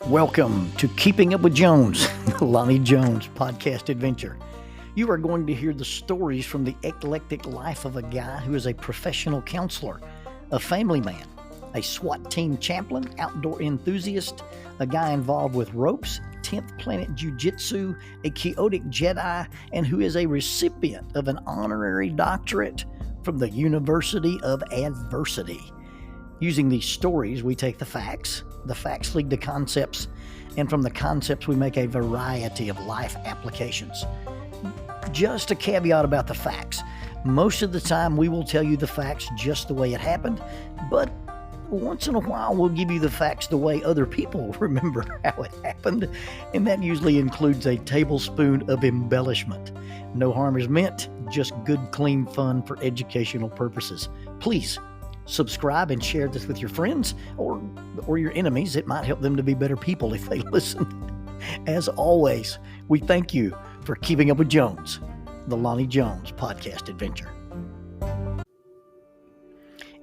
Welcome to Keeping Up with Jones, the Lonnie Jones podcast adventure. You are going to hear the stories from the eclectic life of a guy who is a professional counselor, a family man, a SWAT team chaplain, outdoor enthusiast, a guy involved with ropes, 10th Planet Jiu-Jitsu, a chaotic Jedi, and who is a recipient of an honorary doctorate from the University of Adversity. Using these stories, we take the facts lead to concepts, and from the concepts we make a variety of life applications. Just a caveat about the facts. Most of the time we will tell you the facts just the way it happened, but once in a while we'll give you the facts the way other people remember how it happened, and that usually includes a tablespoon of embellishment. No harm is meant, just good, clean fun for educational purposes. Please subscribe and share this with your friends or your enemies. It might help them to be better people if they listen. As always, we thank you for keeping up with Jones, the Lonnie Jones podcast adventure.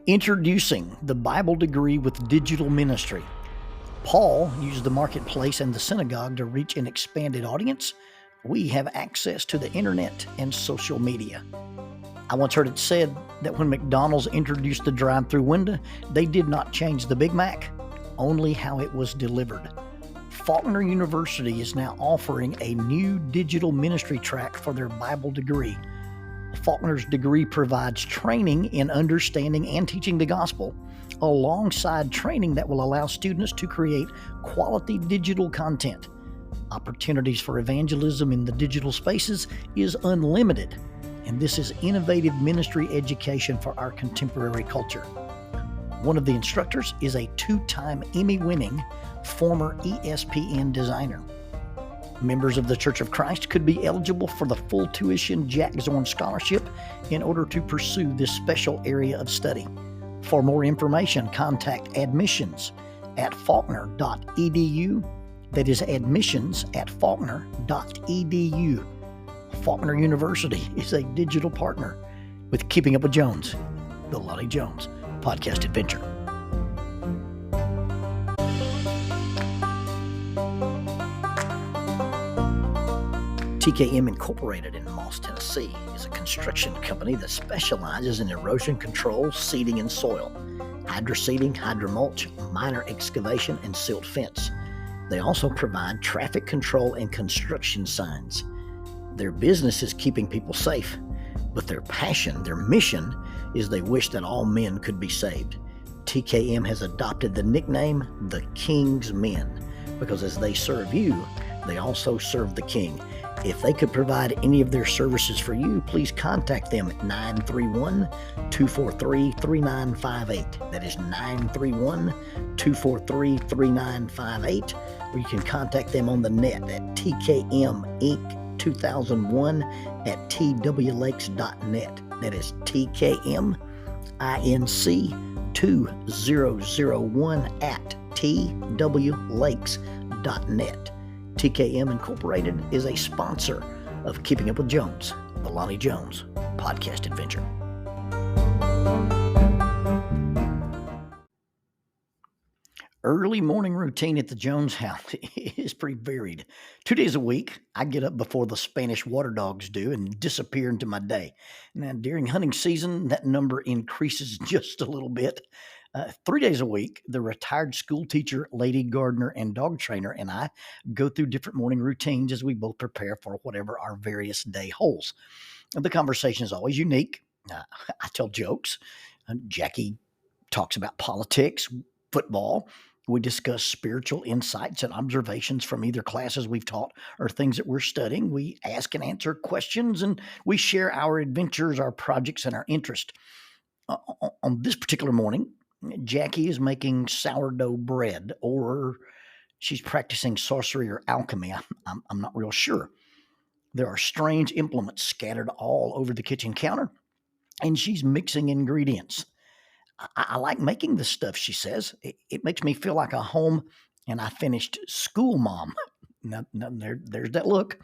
Introducing the Bible degree with digital ministry. Paul used the marketplace and the synagogue to reach an expanded audience. We have access to the internet and social media. I once heard it said that when McDonald's introduced the drive-through window, they did not change the Big Mac, only how it was delivered. Faulkner University is now offering a new digital ministry track for their Bible degree. Faulkner's degree provides training in understanding and teaching the gospel, alongside training that will allow students to create quality digital content. Opportunities for evangelism in the digital spaces is unlimited, and this is innovative ministry education for our contemporary culture. One of the instructors is a 2-time Emmy-winning former ESPN designer. Members of the Church of Christ could be eligible for the full tuition Jack Zorn Scholarship in order to pursue this special area of study. For more information, contact admissions at faulkner.edu. That is admissions at faulkner.edu. Faulkner University is a digital partner with Keeping Up with Jones, the Lonnie Jones podcast adventure. TKM Incorporated in Moss, Tennessee is a construction company that specializes in erosion control, seeding, and soil, hydroseeding, hydromulch, minor excavation, and silt fence. They also provide traffic control and construction signs. Their business is keeping people safe, but their passion, their mission, is they wish that all men could be saved. TKM has adopted the nickname the King's Men because as they serve you, they also serve the King. If they could provide any of their services for you, please contact them at 931-243-3958. That is 931-243-3958. Or you can contact them on the net at tkminc2001 at twlakes.net. That is tkminc2001 at twlakes.net. TKM Incorporated is a sponsor of Keeping Up with Jones, the Lonnie Jones podcast adventure. Early morning routine at the Jones house is pretty varied. 2 days a week, I get up before the Spanish water dogs do and disappear into my day. Now, during hunting season, that number increases just a little bit. 3 days a week, the retired school teacher, lady gardener, and dog trainer and I go through different morning routines as we both prepare for whatever our various day holds. The conversation is always unique. I tell jokes. Jackie talks about politics, football. We discuss spiritual insights and observations from either classes we've taught or things that we're studying. We ask and answer questions, and we share our adventures, our projects, and our interest. On this particular morning, Jackie is making sourdough bread, or she's practicing sorcery or alchemy. I'm not real sure. There are strange implements scattered all over the kitchen counter, and she's mixing ingredients. I like making this stuff, she says. It makes me feel like a home and I finished school mom. Now, there's that look.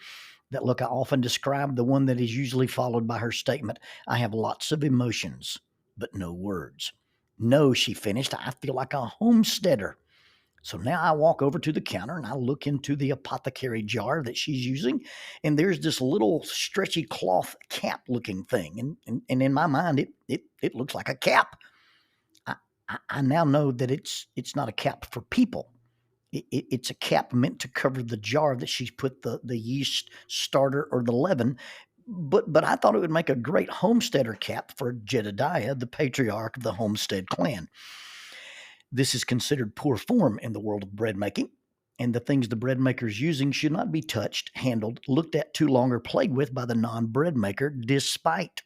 That look I often describe, the one that is usually followed by her statement, I have lots of emotions, but no words. No, she finished, I feel like a homesteader. So now I walk over to the counter and I look into the apothecary jar that she's using, and there's this little stretchy cloth cap looking thing. And in my mind, it looks like a cap. I now know that it's not a cap for people. It's a cap meant to cover the jar that she's put the yeast starter or the leaven. But I thought it would make a great homesteader cap for Jedediah, the patriarch of the Homestead clan. This is considered poor form in the world of bread making, and the things the bread maker is using should not be touched, handled, looked at too long, or played with by the non-bread maker, despite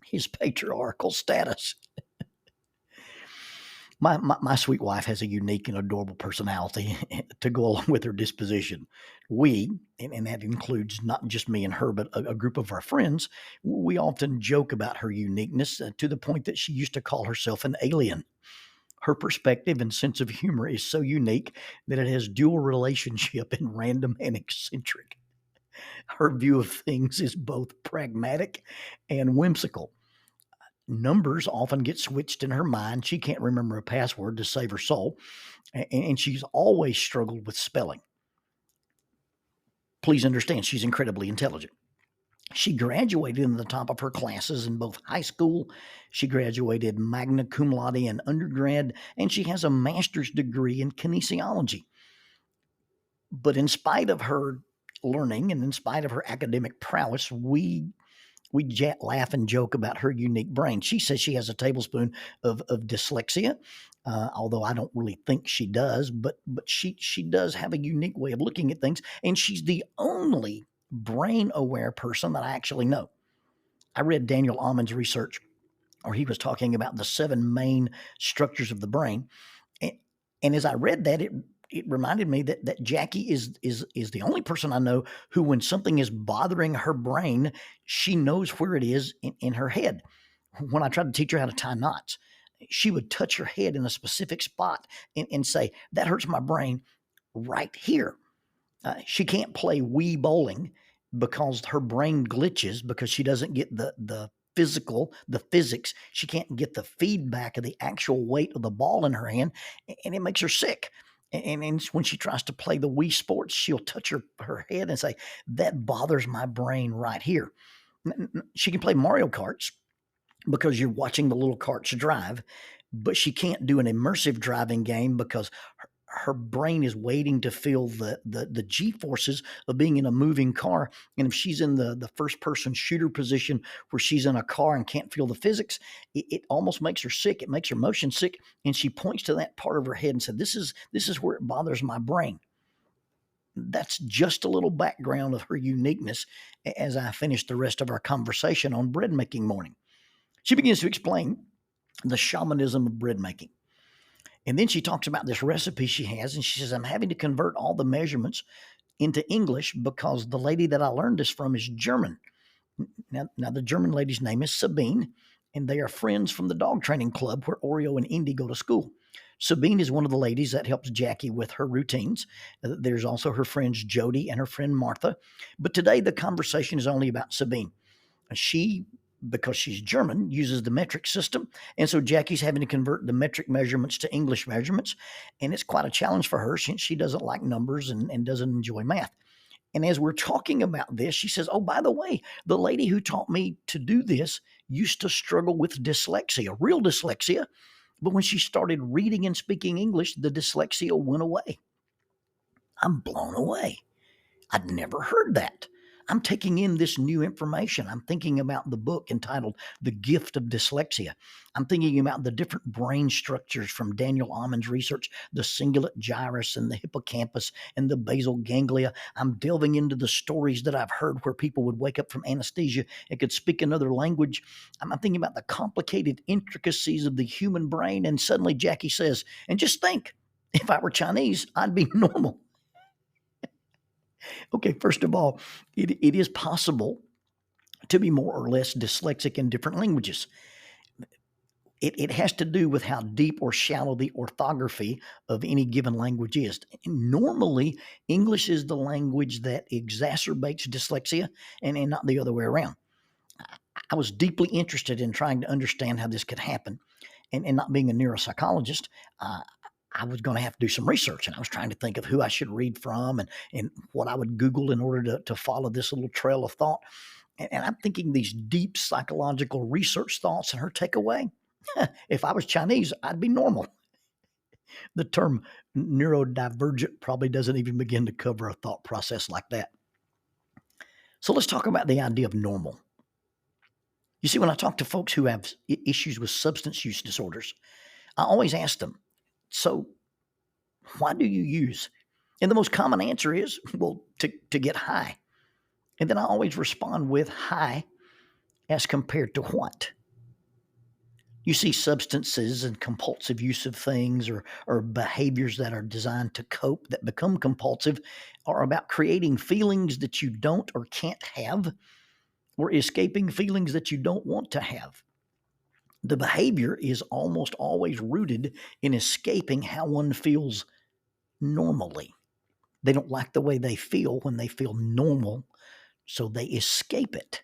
his patriarchal status. My sweet wife has a unique and adorable personality to go along with her disposition. We, and that includes not just me and her, but a group of our friends, we often joke about her uniqueness to the point that she used to call herself an alien. Her perspective and sense of humor is so unique that it has dual relationship and random and eccentric. Her view of things is both pragmatic and whimsical. Numbers often get switched in her mind. She can't remember a password to save her soul, and she's always struggled with spelling. Please understand, she's incredibly intelligent. She graduated in the top of her classes in both high school. She graduated magna cum laude in undergrad, and she has a master's degree in kinesiology. But in spite of her learning and in spite of her academic prowess, we laugh and joke about her unique brain. She says she has a tablespoon of dyslexia, although I don't really think she does. But she does have a unique way of looking at things, and she's the only brain-aware person that I actually know. I read Daniel Ammon's research, where he was talking about the 7 main structures of the brain, and as I read that, it reminded me that Jackie is the only person I know who, when something is bothering her brain, she knows where it is in her head. When I tried to teach her how to tie knots, she would touch her head in a specific spot and say, "That hurts my brain right here." She can't play Wii bowling because her brain glitches, because she doesn't get the physics. She can't get the feedback of the actual weight of the ball in her hand, and it makes her sick. And when she tries to play the Wii Sports, she'll touch her head and say, "That bothers my brain right here." She can play Mario Karts because you're watching the little carts drive, but she can't do an immersive driving game because her brain is waiting to feel the G-forces of being in a moving car. And if she's in the first-person shooter position where she's in a car and can't feel the physics, it almost makes her sick. It makes her motion sick, and she points to that part of her head and said, "This is where it bothers my brain." That's just a little background of her uniqueness as I finish the rest of our conversation on bread making morning. She begins to explain the shamanism of bread making. And then she talks about this recipe she has, and she says, "I'm having to convert all the measurements into English because the lady that I learned this from is German." Now the German lady's name is Sabine, and they are friends from the dog training club where Oreo and Indy go to school. Sabine is one of the ladies that helps Jackie with her routines. There's also her friends Jody and her friend Martha. But today the conversation is only about Sabine. She, because she's German, uses the metric system. And so Jackie's having to convert the metric measurements to English measurements. And it's quite a challenge for her since she doesn't like numbers and doesn't enjoy math. And as we're talking about this, she says, "Oh, by the way, the lady who taught me to do this used to struggle with dyslexia, real dyslexia. But when she started reading and speaking English, the dyslexia went away." I'm blown away. I'd never heard that. I'm taking in this new information. I'm thinking about the book entitled The Gift of Dyslexia. I'm thinking about the different brain structures from Daniel Ammon's research, the cingulate gyrus and the hippocampus and the basal ganglia. I'm delving into the stories that I've heard where people would wake up from anesthesia and could speak another language. I'm thinking about the complicated intricacies of the human brain. And suddenly Jackie says, "And just think, if I were Chinese, I'd be normal." Okay, first of all, it is possible to be more or less dyslexic in different languages. It has to do with how deep or shallow the orthography of any given language is. Normally, English is the language that exacerbates dyslexia and not the other way around. I was deeply interested in trying to understand how this could happen. And not being a neuropsychologist, I was going to have to do some research, and I was trying to think of who I should read from and what I would Google in order to follow this little trail of thought. And I'm thinking these deep psychological research thoughts, and her takeaway, if I was Chinese, I'd be normal. The term neurodivergent probably doesn't even begin to cover a thought process like that. So let's talk about the idea of normal. You see, when I talk to folks who have issues with substance use disorders, I always ask them, so why do you use? And the most common answer is, well, to get high. And then I always respond with high as compared to what? You see, substances and compulsive use of things or behaviors that are designed to cope that become compulsive are about creating feelings that you don't or can't have or escaping feelings that you don't want to have. The behavior is almost always rooted in escaping how one feels normally. They don't like the way they feel when they feel normal, so they escape it.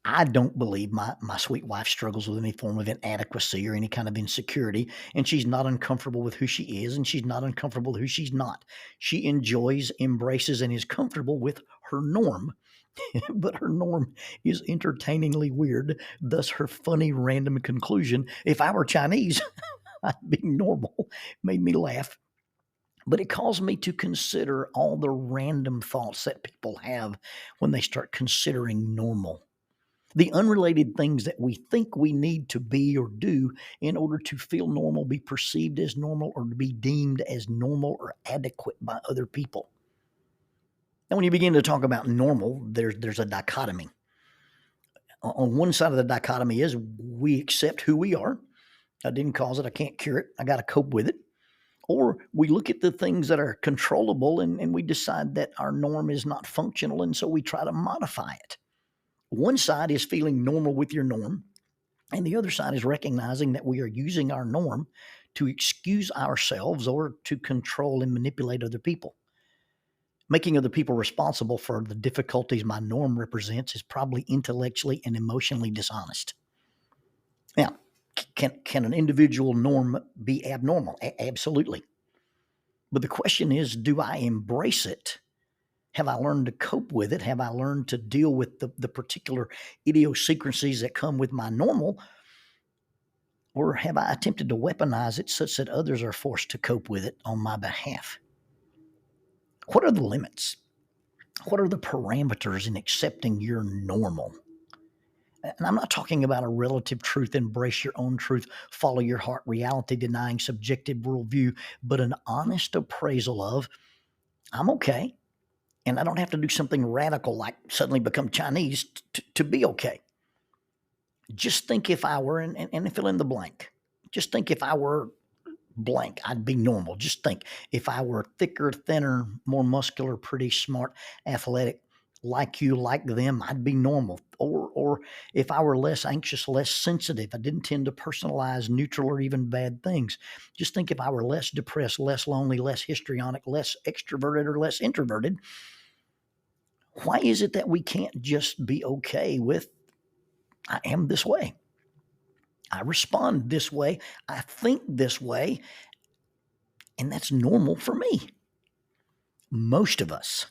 I don't believe my sweet wife struggles with any form of inadequacy or any kind of insecurity, and she's not uncomfortable with who she is, and she's not uncomfortable with who she's not. She enjoys, embraces, and is comfortable with her norm, but her norm is entertainingly weird, thus her funny random conclusion, if I were Chinese, I'd be normal, made me laugh. But it caused me to consider all the random thoughts that people have when they start considering normal. The unrelated things that we think we need to be or do in order to feel normal, be perceived as normal, or to be deemed as normal or adequate by other people. Now, when you begin to talk about normal, there's a dichotomy. On one side of the dichotomy is we accept who we are. I didn't cause it. I can't cure it. I got to cope with it. Or we look at the things that are controllable and we decide that our norm is not functional, and so we try to modify it. One side is feeling normal with your norm, and the other side is recognizing that we are using our norm to excuse ourselves or to control and manipulate other people. Making other people responsible for the difficulties my norm represents is probably intellectually and emotionally dishonest. Now, can an individual norm be abnormal? Absolutely. But the question is, do I embrace it? Have I learned to cope with it? Have I learned to deal with the particular idiosyncrasies that come with my normal? Or have I attempted to weaponize it such that others are forced to cope with it on my behalf? What are the limits? What are the parameters in accepting your normal? And I'm not talking about a relative truth, embrace your own truth, follow your heart, reality denying subjective worldview, but an honest appraisal of, I'm okay. And I don't have to do something radical like suddenly become Chinese to be okay. Just think if I were, and fill in the blank. Just think if I were blank, I'd be normal. Just think if I were thicker, thinner, more muscular, pretty smart, athletic, like you, like them, I'd be normal. Or if I were less anxious, less sensitive, I didn't tend to personalize neutral or even bad things. Just think if I were less depressed, less lonely, less histrionic, less extroverted, or less introverted. Why is it that we can't just be okay with, I am this way? I respond this way. I think this way. And that's normal for me. Most of us,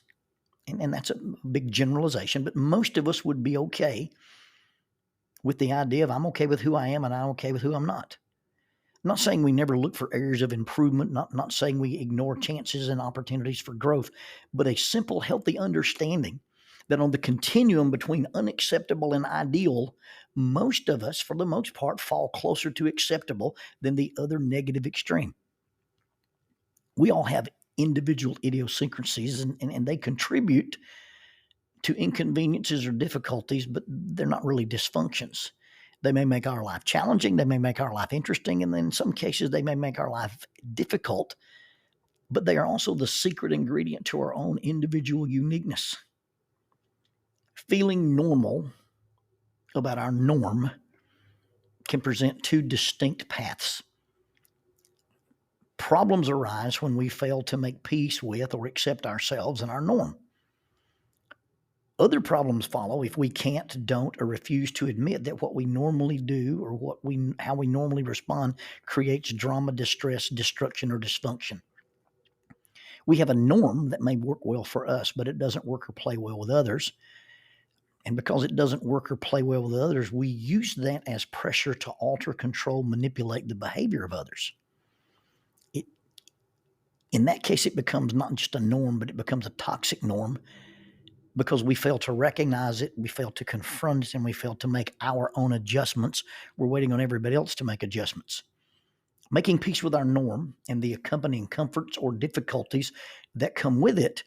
and that's a big generalization, but most of us would be okay with the idea of I'm okay with who I am and I'm okay with who I'm not. I'm not saying we never look for areas of improvement, not saying we ignore chances and opportunities for growth, but a simple, healthy understanding that on the continuum between unacceptable and ideal, most of us, for the most part, fall closer to acceptable than the other negative extreme. We all have individual idiosyncrasies, and they contribute to inconveniences or difficulties, but they're not really dysfunctions. They may make our life challenging, they may make our life interesting, and in some cases, they may make our life difficult, but they are also the secret ingredient to our own individual uniqueness. Feeling normal about our norm can present two distinct paths. Problems arise when we fail to make peace with or accept ourselves and our norm. Other problems follow if we can't, don't, or refuse to admit that what we normally do or how we normally respond creates drama, distress, destruction, or dysfunction. We have a norm that may work well for us, but it doesn't work or play well with others. And because it doesn't work or play well with others, we use that as pressure to alter, control, manipulate the behavior of others. In that case, it becomes not just a norm, but it becomes a toxic norm because we fail to recognize it, we fail to confront it, and we fail to make our own adjustments. We're waiting on everybody else to make adjustments. Making peace with our norm and the accompanying comforts or difficulties that come with it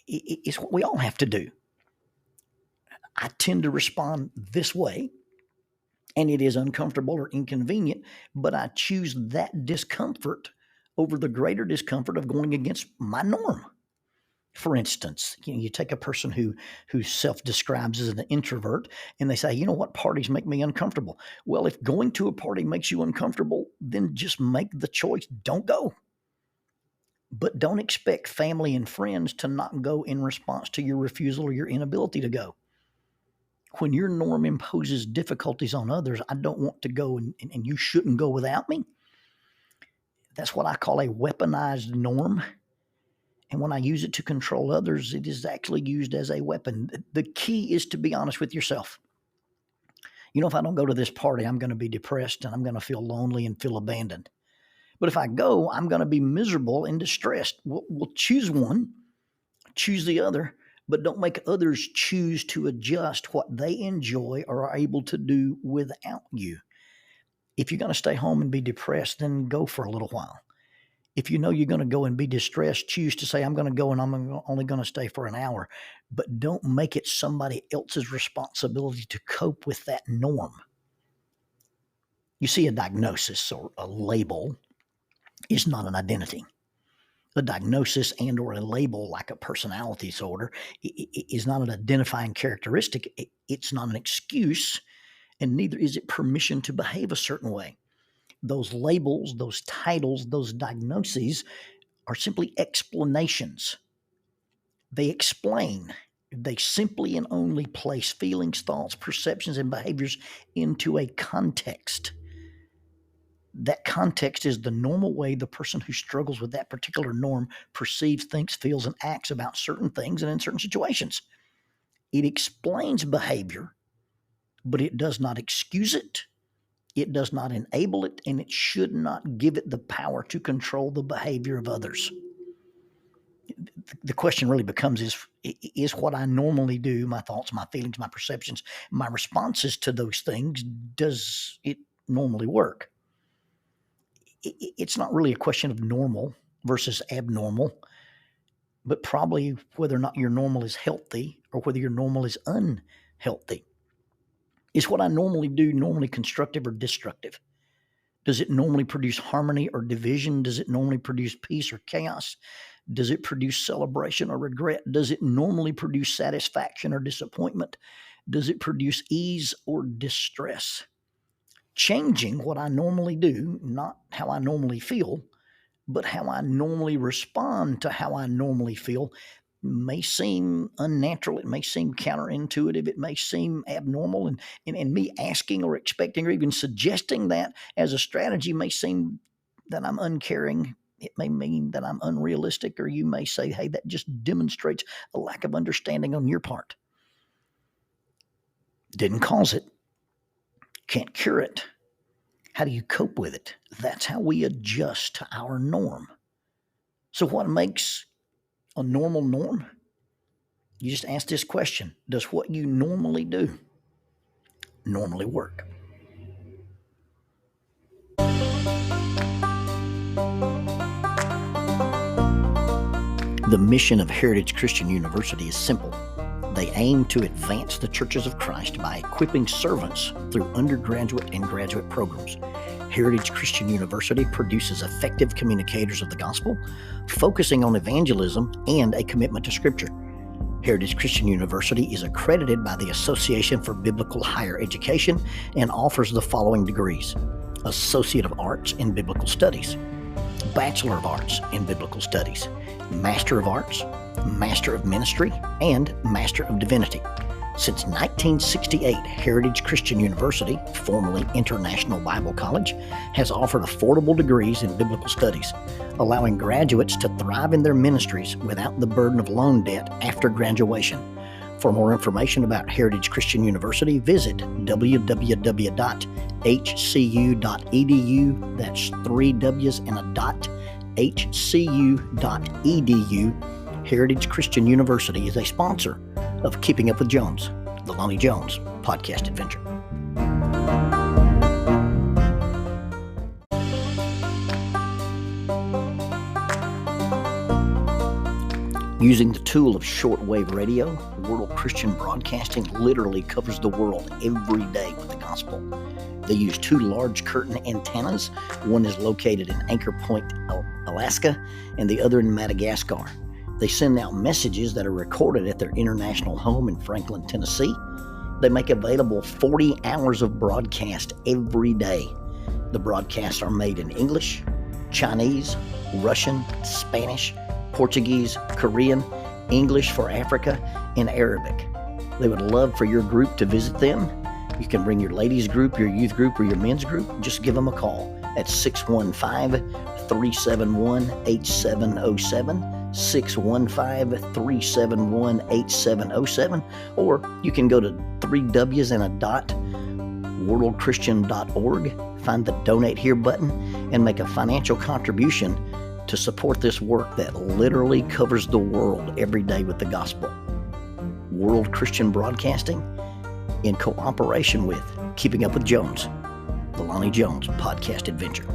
is what we all have to do. I tend to respond this way, and it is uncomfortable or inconvenient, but I choose that discomfort over the greater discomfort of going against my norm. For instance, you take a person who self-describes as an introvert, and they say, you know what, parties make me uncomfortable. Well, if going to a party makes you uncomfortable, then just make the choice. Don't go. But don't expect family and friends to not go in response to your refusal or your inability to go. When your norm imposes difficulties on others, I don't want to go, and you shouldn't go without me. That's what I call a weaponized norm. And when I use it to control others, it is actually used as a weapon. The key is to be honest with yourself. You know, if I don't go to this party, I'm going to be depressed and I'm going to feel lonely and feel abandoned. But if I go, I'm going to be miserable and distressed. We'll choose one, choose the other, but don't make others choose to adjust what they enjoy or are able to do without you. If you're going to stay home and be depressed, then go for a little while. If you know you're going to go and be distressed, choose to say, I'm going to go and I'm only going to stay for an hour. But don't make it somebody else's responsibility to cope with that norm. You see, a diagnosis or a label is not an identity. A diagnosis and or a label like a personality disorder is not an identifying characteristic. It's not an excuse, and neither is it permission to behave a certain way. Those labels, those titles, those diagnoses are simply explanations. They explain. They simply and only place feelings, thoughts, perceptions, and behaviors into a context. That context is the normal way the person who struggles with that particular norm perceives, thinks, feels, and acts about certain things and in certain situations. It explains behavior, but it does not excuse it. It does not enable it, and it should not give it the power to control the behavior of others. The question really becomes is what I normally do, my thoughts, my feelings, my perceptions, my responses to those things, does it normally work? It's not really a question of normal versus abnormal, but probably whether or not your normal is healthy or whether your normal is unhealthy. Is what I normally do normally constructive or destructive? Does it normally produce harmony or division? Does it normally produce peace or chaos? Does it produce celebration or regret? Does it normally produce satisfaction or disappointment? Does it produce ease or distress? Changing what I normally do, not how I normally feel, but how I normally respond to how I normally feel, may seem unnatural. It may seem counterintuitive. It may seem abnormal. And me asking or expecting or even suggesting that as a strategy may seem that I'm uncaring. It may mean that I'm unrealistic, or you may say, hey, that just demonstrates a lack of understanding on your part. Didn't cause it. Can't cure it. How do you cope with it? That's how we adjust to our norm. So what makes a normal norm? You just ask this question: does what you normally do normally work? The mission of Heritage Christian University is simple. They aim to advance the churches of Christ by equipping servants through undergraduate and graduate programs. Heritage Christian University produces effective communicators of the gospel, focusing on evangelism and a commitment to Scripture. Heritage Christian University is accredited by the Association for Biblical Higher Education and offers the following degrees: Associate of Arts in Biblical Studies, Bachelor of Arts in Biblical Studies, Master of Arts, Master of Ministry, and Master of Divinity. Since 1968, Heritage Christian University, formerly International Bible College, has offered affordable degrees in biblical studies, allowing graduates to thrive in their ministries without the burden of loan debt after graduation. For more information about Heritage Christian University, visit www.hcu.edu. That's 3 W's and a dot, hcu.edu. Heritage Christian University is a sponsor of Keeping Up with Jones, the Lonnie Jones podcast adventure. Using the tool of shortwave radio, World Christian Broadcasting literally covers the world every day with the gospel. They use 2 large curtain antennas. One is located in Anchor Point, Alaska, and the other in Madagascar. They send out messages that are recorded at their international home in Franklin, Tennessee. They make available 40 hours of broadcast every day. The broadcasts are made in English, Chinese, Russian, Spanish, Portuguese, Korean, English for Africa, and Arabic. They would love for your group to visit them. You can bring your ladies group, your youth group, or your men's group. Just give them a call at 615-371-8707, 615-371-8707, or you can go to 3 W's and a dot, worldchristian.org, find the Donate Here button, and make a financial contribution to support this work that literally covers the world every day with the gospel. World Christian Broadcasting, in cooperation with Keeping Up with Jones, the Lonnie Jones podcast adventure.